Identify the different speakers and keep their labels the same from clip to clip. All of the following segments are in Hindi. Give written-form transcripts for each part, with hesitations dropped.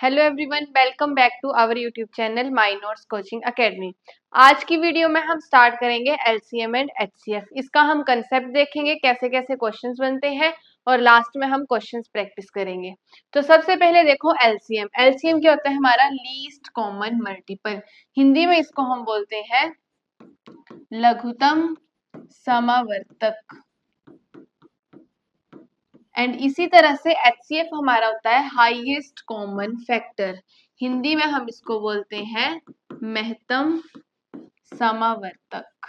Speaker 1: Hello everyone, welcome back to our YouTube channel my notes coaching academy. आज की वीडियो में हम स्टार्ट करेंगे एलसीएम एंड एचसीएफ। इसका हम कंसेप्ट देखेंगे, कैसे कैसे क्वेश्चंस बनते हैं और लास्ट में हम क्वेश्चंस प्रैक्टिस करेंगे। तो सबसे पहले देखो एलसीएम। एलसीएम क्या होता है? हमारा लीस्ट कॉमन मल्टीपल। हिंदी में इसको हम बोलते हैं लघुत्तम समावर्तक। एंड इसी तरह से एचसीएफ हमारा होता है हाईएस्ट कॉमन फैक्टर। हिंदी में हम इसको बोलते हैं महत्तम समावर्तक।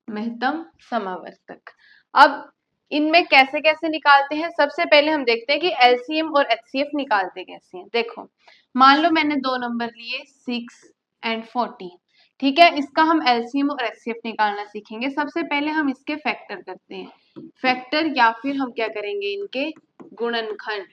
Speaker 1: महत्तम समावर्तक। अब इनमें कैसे कैसे निकालते हैं, सबसे पहले हम देखते हैं कि एलसीएम और एचसीएफ निकालते कैसे हैं। देखो, मान लो मैंने दो नंबर लिए 6 एंड 14। ठीक है, इसका हम एलसीएम और एचसीएफ निकालना सीखेंगे। सबसे पहले हम इसके फैक्टर करते हैं, फैक्टर या फिर हम क्या करेंगे, इनके गुणनखंड।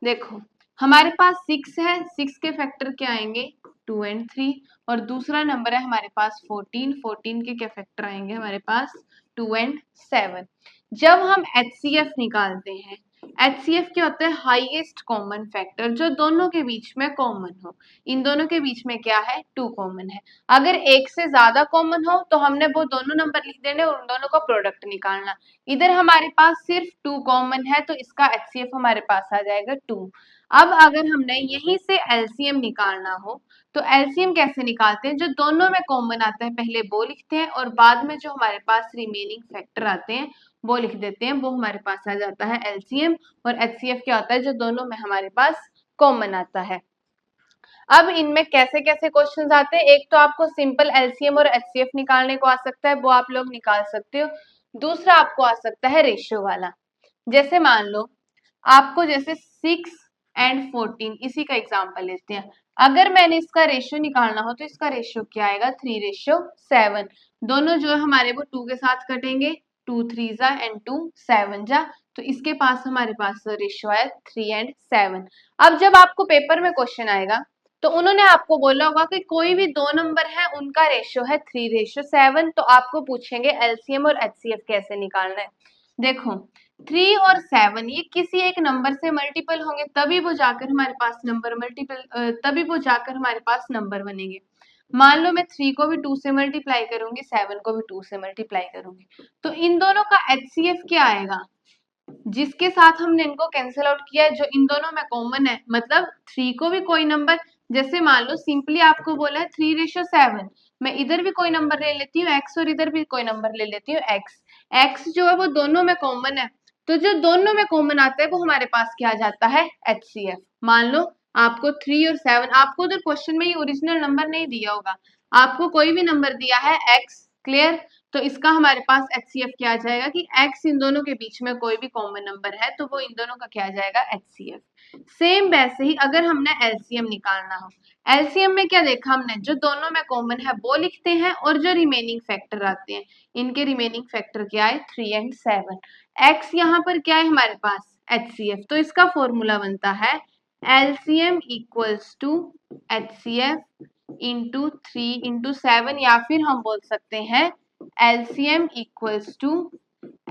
Speaker 1: देखो, हमारे पास 6 है, 6 के फैक्टर क्या आएंगे 2 एंड 3, और दूसरा नंबर है हमारे पास 14, 14 के क्या फैक्टर आएंगे हमारे पास 2 एंड 7। जब हम एचसीएफ निकालते हैं, एचसीएफ क्या होता है? हाईएस्ट कॉमन फैक्टर, जो दोनों के बीच में कॉमन हो। इन दोनों के बीच में क्या है? 2 कॉमन है। अगर एक से ज्यादा कॉमन हो तो हमने वो दोनों नंबर लिख देने और उन दोनों का प्रोडक्ट निकालना। इधर हमारे पास सिर्फ 2 कॉमन है तो इसका एचसीएफ हमारे पास आ जाएगा 2। अब अगर हमने यहीं से एलसीएम निकालना हो तो एलसीएम कैसे निकालते हैं? जो दोनों में कॉमन आता है पहले वो लिखते हैं और बाद में जो हमारे पास रिमेनिंग फैक्टर आते हैं वो लिख देते हैं, वो हमारे पास आ जाता है एलसीएम। और एचसीएफ क्या होता है? जो दोनों में हमारे पास कॉमन आता है। अब इनमें कैसे कैसे क्वेश्चंस आते हैं, एक तो आपको सिंपल एलसीएम और एचसीएफ निकालने को आ सकता है, वो आप लोग निकाल सकते हो। दूसरा आपको आ सकता है रेशियो वाला। जैसे मान लो आपको जैसे 6 एंड 14, इसी का एग्जांपल लेते हैं। अगर मैंने इसका रेशियो निकालना हो तो इसका रेशियो क्या आएगा 3:7। दोनों जो है हमारे वो 2 के साथ कटेंगे, 2 3 जा एंड 2 7 जा, तो इसके पास हमारे पास रेशियो है 3 एंड 7। अब जब आपको पेपर में क्वेश्चन आएगा तो उन्होंने आपको बोला होगा कि कोई भी दो नंबर है उनका रेशियो है 3:7, तो आपको पूछेंगे एलसीएम और एचसीएफ कैसे निकालना है। देखो, 3 और 7 ये किसी एक नंबर से मल्टीपल होंगे, तभी वो जाकर हमारे पास नंबर बनेंगे। मान लो मैं 3 को भी 2 से मल्टीप्लाई करूंगी, 7 को भी 2 से मल्टीप्लाई करूंगी, तो इन दोनों का एचसीएफ क्या आएगा? जिसके साथ हमने इनको कैंसिल आउट किया है, जो इन दोनों में कॉमन है, मतलब 3 को भी कोई नंबर, जैसे मान लो सिंपली आपको बोला है 3:7, मैं इधर भी कोई नंबर ले लेती हूँ x और इधर भी कोई नंबर ले लेती हूँ x जो है वो दोनों में कॉमन है, तो जो दोनों में कॉमन आता है वो हमारे पास क्या आ जाता है? एचसीएफ। मान लो आपको 3 और 7, आपको उधर क्वेश्चन में ये ओरिजिनल नंबर नहीं दिया होगा, आपको कोई भी नंबर दिया है x, क्लियर? तो इसका हमारे पास एचसीएफ क्या आ जाएगा कि x इन दोनों के बीच में कोई भी कॉमन नंबर है तो वो इन दोनों का क्या आ जाएगा? एचसीएफ। सेम वैसे ही अगर हमने एलसीएम निकालना हो, एलसीएम में क्या देखा हमने? जो दोनों में कॉमन है वो लिखते हैं और जो रिमेनिंग फैक्टर आते हैं, इनके रिमेनिंग फैक्टर क्या है? 3 एंड 7। x यहाँ पर क्या है हमारे पास? एचसीएफ। तो इसका फॉर्मूला बनता है LCM equals to HCF into 3 into 7, या फिर हम बोल सकते हैं LCM equals to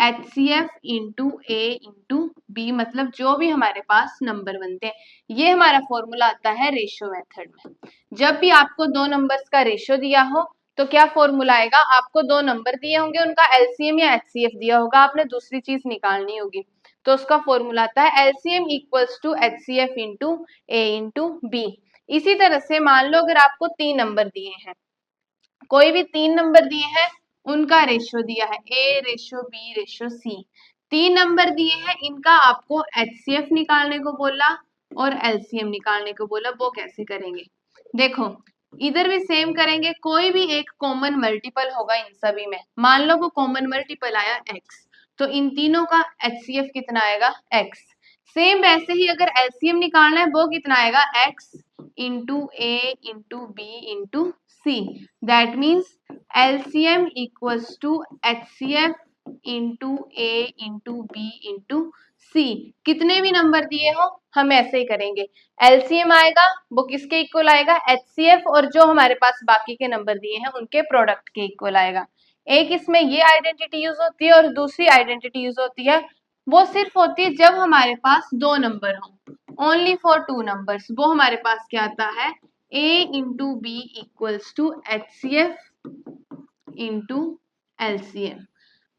Speaker 1: HCF into A into B, मतलब जो भी हमारे पास नंबर बनते हैं। ये हमारा फॉर्मूला आता है रेशियो मेथड में। जब भी आपको दो नंबर्स का रेशियो दिया हो तो क्या फॉर्मूला आएगा? आपको दो नंबर दिए होंगे, उनका LCM या HCF दिया होगा, आपने दूसरी चीज निकालनी होगी, तो उसका फॉर्मूला आता है LCM equals to HCF into A into B। इसी तरह से मान लो अगर आपको 3 नंबर दिए हैं, कोई भी 3 नंबर दिए हैं, उनका रेशियो दिया है A:B:C, 3 नंबर दिए हैं, इनका आपको एचसीएफ निकालने को बोला और एलसीएम निकालने को बोला। वो कैसे करेंगे? देखो, इधर भी सेम करेंगे, कोई भी एक कॉमन मल्टीपल होगा इन सभी में। मान लो वो कॉमन मल्टीपल आया x, तो इन तीनों का एचसीएफ कितना आएगा? x। सेम वैसे ही अगर एलसीएम निकालना है, वो कितना आएगा? x into A into B into C। That means LCM equals to HCF into A into B into C। कितने भी नंबर दिए हो हम ऐसे ही करेंगे, LCM आएगा वो किसके इक्वल आएगा? HCF, और जो हमारे पास बाकी के नंबर दिए हैं उनके प्रोडक्ट के इक्वल आएगा। एक इसमें ये आइडेंटिटी यूज होती है और दूसरी आइडेंटिटी यूज होती है वो सिर्फ होती है जब हमारे पास दो नंबर हो, ओनली फॉर टू नंबर्स। वो हमारे पास क्या आता है, A into B equals to HCF into LCM।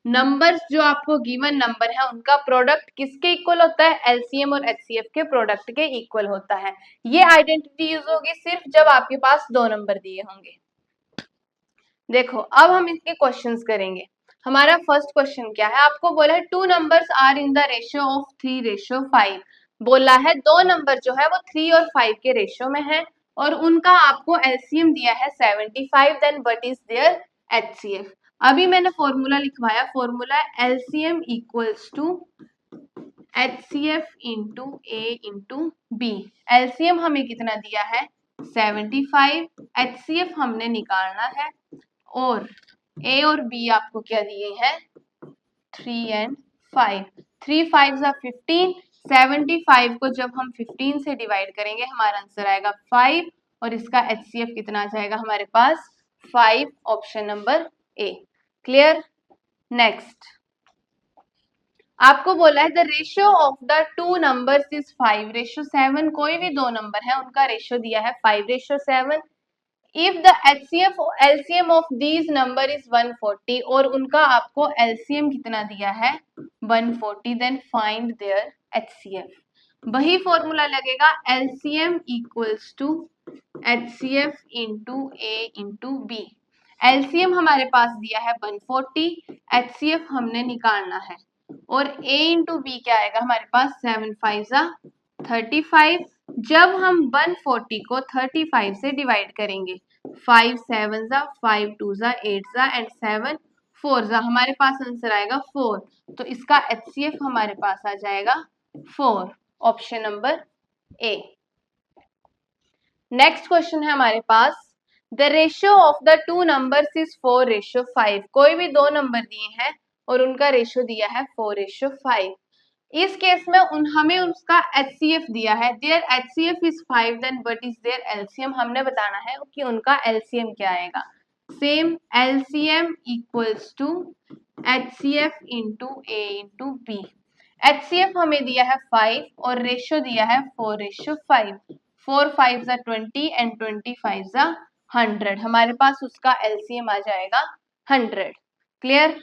Speaker 1: Numbers जो आपको गिवन नंबर है उनका प्रोडक्ट किसके इक्वल होता है, LCM और HCF के प्रोडक्ट के इक्वल होता है। ये आइडेंटिटी यूज होगी सिर्फ जब आपके पास दो नंबर दिए होंगे। देखो अब हम इसके क्वेश्चंस करेंगे। हमारा फर्स्ट क्वेश्चन क्या है, आपको बोला है two numbers are in the ratio of 3:5। बोला है दो नंबर जो है वो 3 और 5 के रेशियो में है और उनका आपको एलसीएम दिया है 75, then what is their HCF। अभी मैंने फॉर्मूला लिखवाया, formula LCM equals to HCF into A into B। LCM हमें कितना दिया है 75, HCF हमने निकालना है और A और B आपको क्या दिए हैं 3 and 5। 3 5 15, 75 को जब हम 15 से डिवाइड करेंगे हमारा आंसर आएगा 5 और इसका HCF कितना आ जाएगा हमारे पास 5, option number A। Clear. Next आपको बोला है the ratio of the two numbers is 5:7। कोई भी दो नंबर है उनका रेशियो दिया है 5:7। If the HCF LCM of these number is 140 और उनका आपको LCM कितना दिया है 140, देन फाइंड देयर HCF। वही फॉर्मूला लगेगा LCM equals to HCF into A into B। LCM हमारे पास दिया है 140, HCF हमने निकालना है और A इंटू बी क्या आएगा हमारे पास 7 5 35। जब हम 140 को 35 से डिवाइड करेंगे 5 7 5 2 8 एंड 7 4 हमारे पास आंसर आएगा 4। तो इसका HCF हमारे पास आ जाएगा 4, option number A। Next question है हमारे पास the ratio of the two numbers is 4:5। कोई भी दो नंबर दिए हैं और उनका रेशियो दिया है 4:5। इस केस में हमें उसका HCF दिया है, their HCF is 5, then what is their LCM। हमने बताना है कि उनका LCM क्या आएगा। Same LCM equals to HCF into A into B। HCF हमें दिया है 5 और रेशियो दिया है 4:5। 4 5 20 एंड 20 5 100। हमारे पास उसका LCM आ जाएगा 100। क्लियर।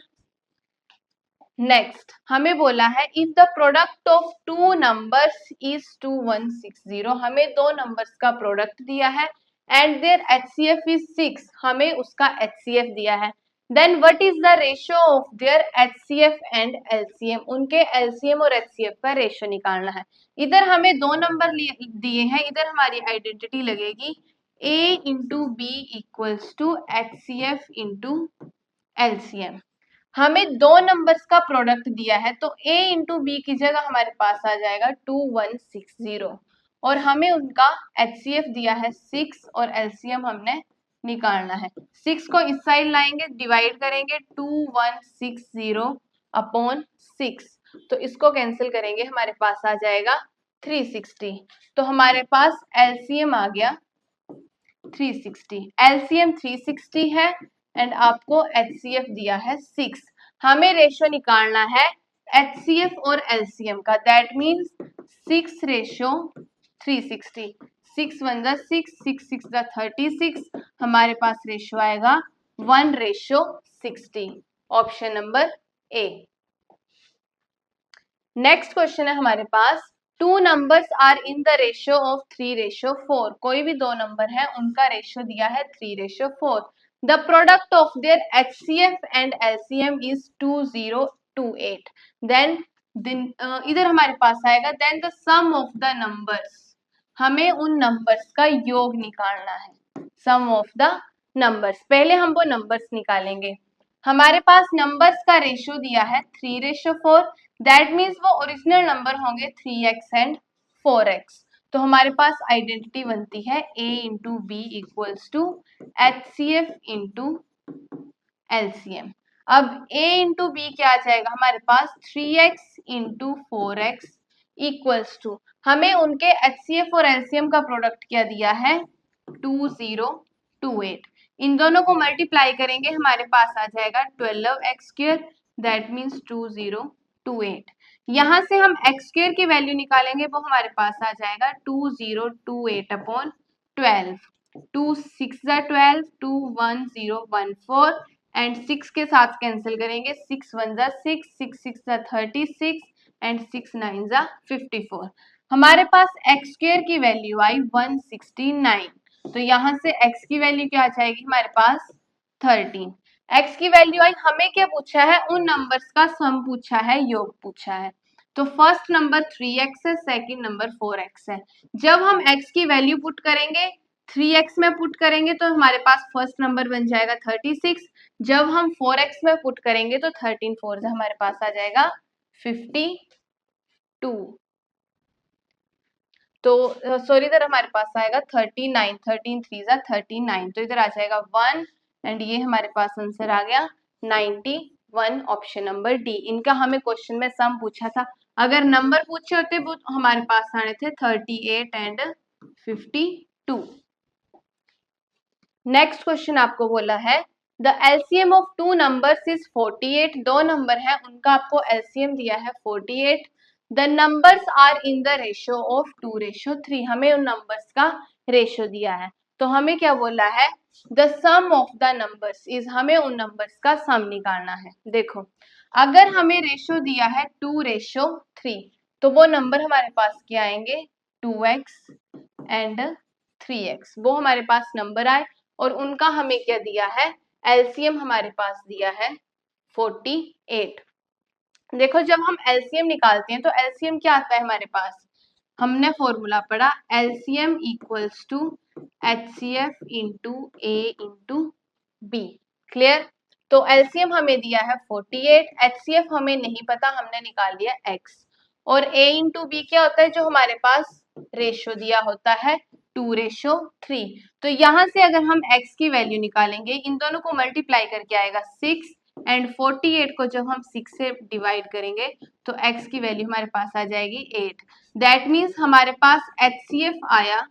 Speaker 1: नेक्स्ट हमें बोला है if the product of to numbers is 2160। हमें दो नंबर्स का प्रोडक्ट दिया है एंड देयर HCF इज 6। हमें उसका HCF दिया है। Then what is the ratio of their HCF and LCM। उनके LCM और HCF का रेशियो निकालना है। इधर हमें दो नंबर दिए हैं, इधर हमारी आइडेंटिटी लगेगी A into B equals to HCF into LCM। हमें दो नंबर्स का प्रोडक्ट दिया है तो A इंटू बी की जगह हमारे पास आ जाएगा 2160 और हमें उनका HCF दिया है 6 और LCM हमने निकालना है। 6 को इस साइड लाएंगे, डिवाइड करेंगे 2160 अपॉन 6, तो इसको कैंसिल करेंगे हमारे पास आ जाएगा 360। तो हमारे पास LCM आ गया 360। LCM 360 है एंड आपको HCF दिया है 6। हमें रेशियो निकालना है HCF और LCM का, दैट मीन्स 6:360। 6 1 6, 6 6 36। हमारे पास रेशियो आएगा 1:60, option number A। Next question है हमारे पास two numbers are in the ratio of 3:4। कोई भी दो नंबर है उनका रेशियो दिया है 3:4। The product of their HCF and LCM is 2028। Then इधर हमारे पास आएगा then the sum of the numbers. हमें उन नंबर्स का योग निकालना है, सम ऑफ द नंबर्स। पहले हम वो नंबर्स निकालेंगे। हमारे पास नंबर्स का रेशियो दिया है 3:4, दैट मीन्स वो ओरिजिनल नंबर होंगे 3x एंड 4x। तो हमारे पास आइडेंटिटी बनती है A into B equals to HCF into LCM। अब A इंटू बी क्या आ जाएगा हमारे पास 3x into 4x equals to, हमें उनके HCF और LCM का प्रोडक्ट क्या दिया है 2028। इन दोनों को मल्टीप्लाई करेंगे हमारे पास आ जाएगा 12x², दैट मीन्स 2028। यहाँ से हम एक्स स्क्वायर की वैल्यू निकालेंगे, वो हमारे पास आ जाएगा 2028 अपॉन 12। 2 6 12, 2 1 0 1 4 एंड 6 के साथ कैंसिल करेंगे, 6 1 6, 6 6 36 एंड 6 9 54। हमारे पास एक्स स्क्वायर की वैल्यू आई 169। तो यहाँ से x की वैल्यू क्या आ जाएगी हमारे पास 13। x की वैल्यू आई, हमें क्या पूछा है, उन नंबर्स का सम पूछा है, योग पूछा है। तो फर्स्ट नंबर 3x है, सेकंड नंबर 4x है। जब हम x की वैल्यू पुट करेंगे 3x में पुट करेंगे तो हमारे पास फर्स्ट नंबर बन जाएगा 36। जब हम 4x में पुट करेंगे तो 13 4 हमारे पास आ जाएगा 52। तो सॉरी, इधर हमारे पास आएगा 39, 13 3 39, तो इधर आ जाएगा 1 एंड ये हमारे पास आंसर आ गया 91, ऑप्शन नंबर डी। इनका हमें क्वेश्चन में सम पूछा था, अगर नंबर पूछे होते वो हमारे पास आने थे 38 एंड 52। नेक्स्ट क्वेश्चन आपको बोला है the LCM of to numbers is 48। दो नंबर है, उनका आपको एलसीएम दिया है 48। The numbers are in the ratio of 2:3। हमें उन नंबर्स का रेशियो दिया है, तो हमें क्या बोला है, the sum of the numbers is, हमें उन नंबर्स का सम निकालना है। देखो, अगर हमें रेशियो दिया है 2:3, तो वो नंबर हमारे पास क्या आएंगे, 2x एंड 3x, वो हमारे पास नंबर आए। और उनका हमें क्या दिया है, एलसीएम हमारे पास दिया है 48। देखो, जब हम एलसीएम निकालते हैं तो एलसीएम क्या आता है हमारे पास, हमने फॉर्मूला पढ़ा LCM equals to HCF into A into B. Clear. तो एलसीएम हमें दिया है 48, एचसीएफ हमें नहीं पता, हमने निकाल लिया x। और a इंटू बी क्या होता है, जो हमारे पास रेशो दिया होता है 2:3। तो यहाँ से अगर हम x की वैल्यू निकालेंगे, इन दोनों को मल्टीप्लाई करके आएगा 6 एंड 48 को जब हम 6 से डिवाइड करेंगे तो x की वैल्यू हमारे पास आ जाएगी 8। दैट मीन्स हमारे पास HCF आया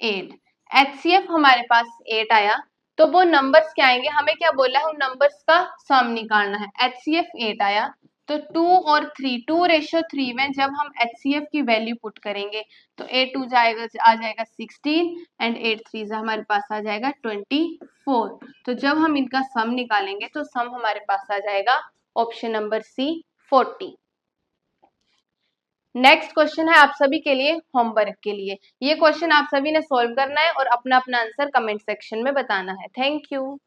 Speaker 1: 8। HCF हमारे पास 8 आया, तो वो नंबर्स क्या आएंगे, हमें क्या बोला है, उन नंबर्स का सम निकालना है। HCF 8 आया, तो 2 और 3, 2:3 में जब हम HCF की वैल्यू पुट करेंगे तो 8 2 जाएगा, आ जाएगा 16 एंड 8 3 हमारे पास आ जाएगा 24। तो जब हम इनका सम निकालेंगे तो सम हमारे पास आ जाएगा option number C 40। Next question है आप सभी के लिए होमवर्क के लिए, ये क्वेश्चन आप सभी ने सॉल्व करना है और अपना अपना आंसर कमेंट सेक्शन में बताना है। Thank you.